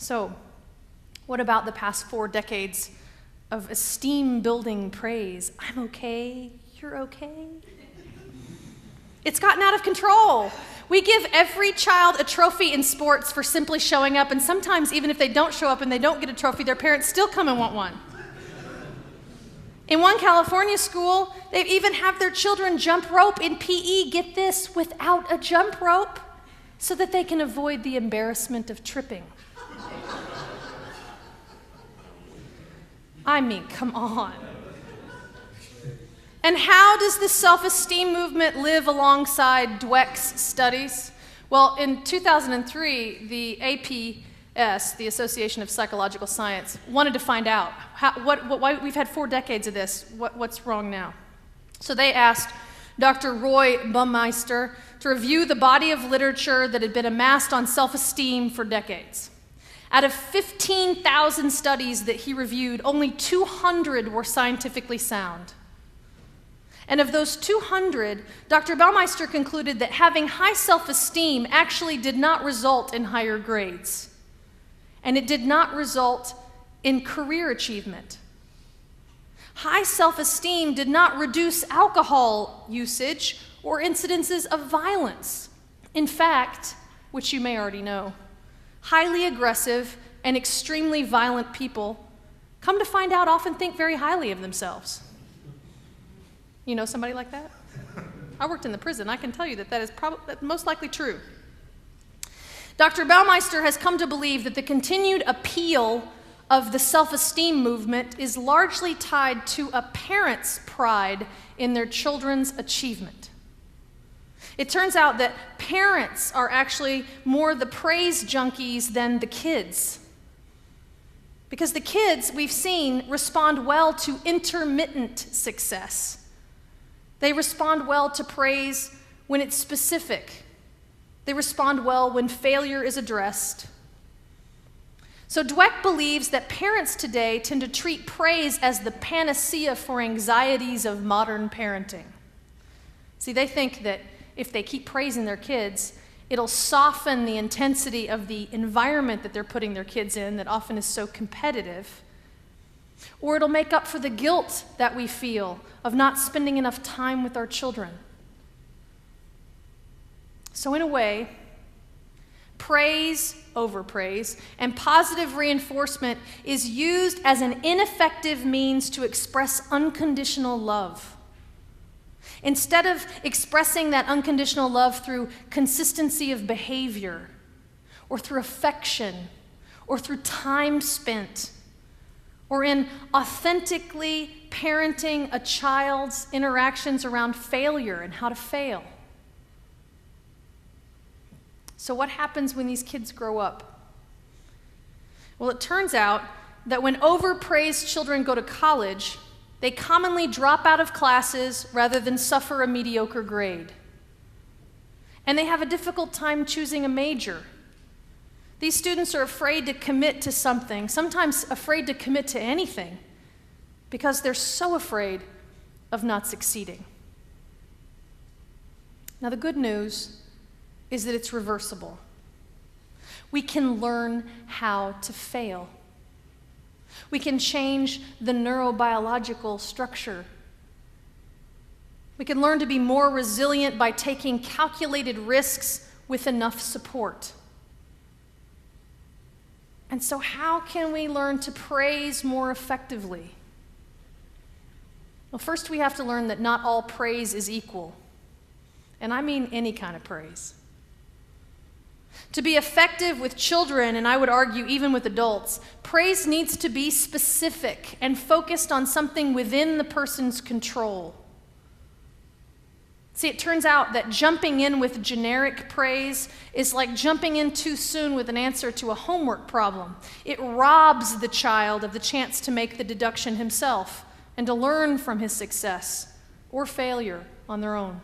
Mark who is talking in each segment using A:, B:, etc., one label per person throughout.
A: So, what about the past 4 decades of esteem-building praise? I'm okay, you're okay. It's gotten out of control. We give every child a trophy in sports for simply showing up, and sometimes even if they don't show up and they don't get a trophy, their parents still come and want one. In one California school, they even have their children jump rope in PE, get this, without a jump rope, so that they can avoid the embarrassment of tripping. I mean, come on. And how does the self-esteem movement live alongside Dweck's studies? Well, in 2003, the APS, the Association of Psychological Science, wanted to find out why we've had 4 decades of this. What's wrong now? So they asked Dr. Roy Baumeister to review the body of literature that had been amassed on self-esteem for decades. Out of 15,000 studies that he reviewed, only 200 were scientifically sound. And of those 200, Dr. Baumeister concluded that having high self-esteem actually did not result in higher grades. And it did not result in career achievement. High self-esteem did not reduce alcohol usage or incidences of violence. In fact, which you may already know, highly aggressive and extremely violent people, come to find out, often think very highly of themselves. You know somebody like that? I worked in the prison. I can tell you that that is most likely true. Dr. Baumeister has come to believe that the continued appeal of the self-esteem movement is largely tied to a parent's pride in their children's achievement. It turns out that parents are actually more the praise junkies than the kids. Because the kids, we've seen, respond well to intermittent success. They respond well to praise when it's specific. They respond well when failure is addressed. So Dweck believes that parents today tend to treat praise as the panacea for anxieties of modern parenting. See, they think that if they keep praising their kids, it'll soften the intensity of the environment that they're putting their kids in that often is so competitive. Or it'll make up for the guilt that we feel of not spending enough time with our children. So in a way, praise, overpraise, and positive reinforcement is used as an ineffective means to express unconditional love. Instead of expressing that unconditional love through consistency of behavior, or through affection, or through time spent, or in authentically parenting a child's interactions around failure and how to fail. So what happens when these kids grow up? Well, it turns out that when overpraised children go to college, they commonly drop out of classes rather than suffer a mediocre grade. And they have a difficult time choosing a major. These students are afraid to commit to something, sometimes afraid to commit to anything, because they're so afraid of not succeeding. Now, the good news is that it's reversible. We can learn how to fail. We can change the neurobiological structure. We can learn to be more resilient by taking calculated risks with enough support. And so how can we learn to praise more effectively? Well, first we have to learn that not all praise is equal. And I mean any kind of praise. To be effective with children, and I would argue even with adults, praise needs to be specific and focused on something within the person's control. See, it turns out that jumping in with generic praise is like jumping in too soon with an answer to a homework problem. It robs the child of the chance to make the deduction himself and to learn from his success or failure on their own.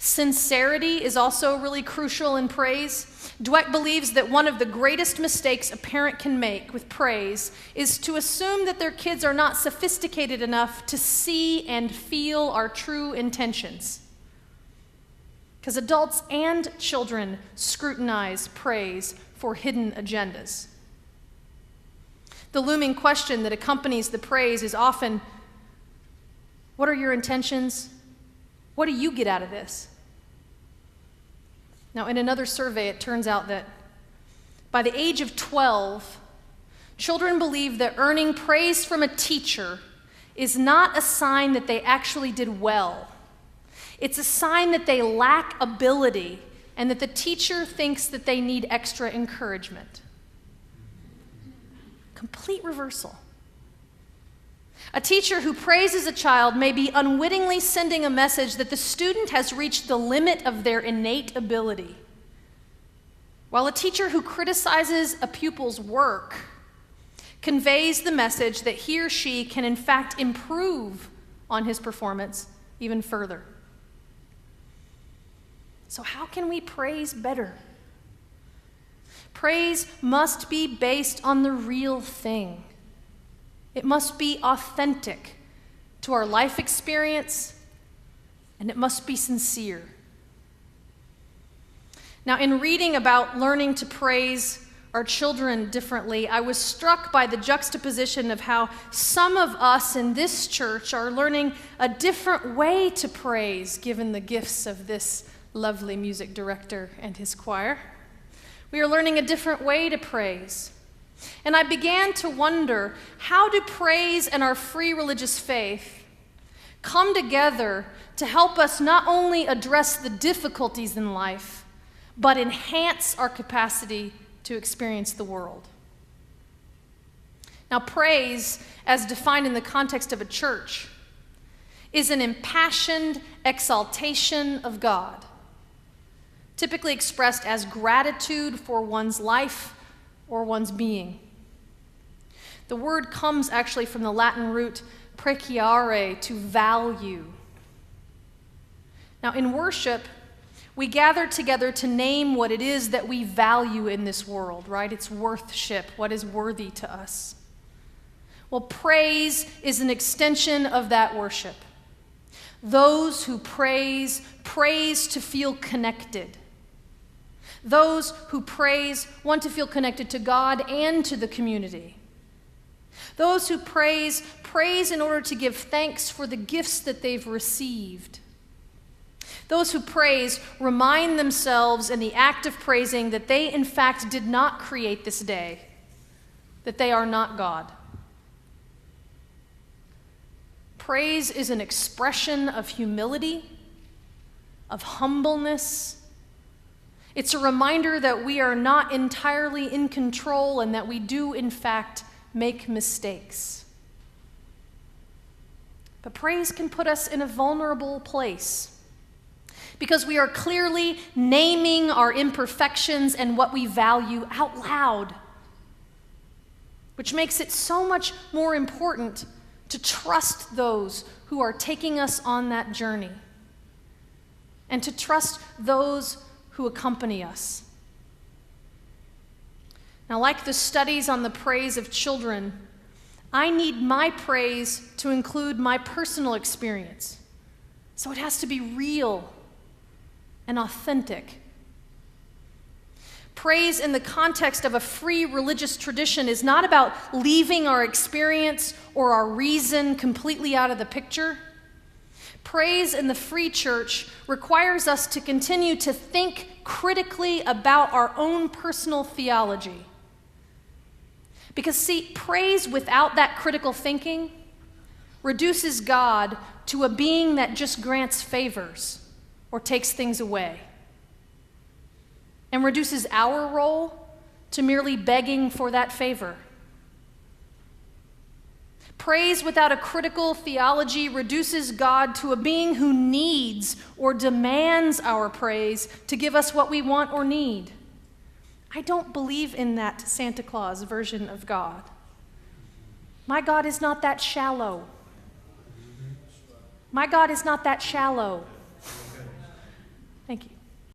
A: Sincerity is also really crucial in praise. Dweck believes that one of the greatest mistakes a parent can make with praise is to assume that their kids are not sophisticated enough to see and feel our true intentions. because adults and children scrutinize praise for hidden agendas. The looming question that accompanies the praise is often, what are your intentions? What do you get out of this? Now, in another survey, it turns out that by the age of 12, children believe that earning praise from a teacher is not a sign that they actually did well. It's a sign that they lack ability and that the teacher thinks that they need extra encouragement. Complete reversal. A teacher who praises a child may be unwittingly sending a message that the student has reached the limit of their innate ability, while a teacher who criticizes a pupil's work conveys the message that he or she can in fact improve on his performance even further. So how can we praise better? Praise must be based on the real thing. It must be authentic to our life experience, and it must be sincere. Now, in reading about learning to praise our children differently, I was struck by the juxtaposition of how some of us in this church are learning a different way to praise, given the gifts of this lovely music director and his choir. We are learning a different way to praise. And I began to wonder, how do praise and our free religious faith come together to help us not only address the difficulties in life, but enhance our capacity to experience the world? Now, praise, as defined in the context of a church, is an impassioned exaltation of God, typically expressed as gratitude for one's life or one's being. The word comes actually from the Latin root preciare, to value. Now, in worship, we gather together to name what it is that we value in this world, right? It's worthship, what is worthy to us. Well, praise is an extension of that worship. Those who praise to feel connected. Those who praise want to feel connected to God and to the community. Those who praise in order to give thanks for the gifts that they've received. Those who praise remind themselves in the act of praising that they, in fact, did not create this day, that they are not God. Praise is an expression of humility, of humbleness. It's a reminder that we are not entirely in control and that we do, in fact, make mistakes. But praise can put us in a vulnerable place because we are clearly naming our imperfections and what we value out loud, which makes it so much more important to trust those who are taking us on that journey and to trust those who accompany us. Now, like the studies on the praise of children, I need my praise to include my personal experience. So it has to be real and authentic. Praise in the context of a free religious tradition is not about leaving our experience or our reason completely out of the picture. Praise in the free church requires us to continue to think critically about our own personal theology. Because, see, praise without that critical thinking reduces God to a being that just grants favors or takes things away, and reduces our role to merely begging for that favor. Praise without a critical theology reduces God to a being who needs or demands our praise to give us what we want or need. I don't believe in that Santa Claus version of God. My God is not that shallow. My God is not that shallow.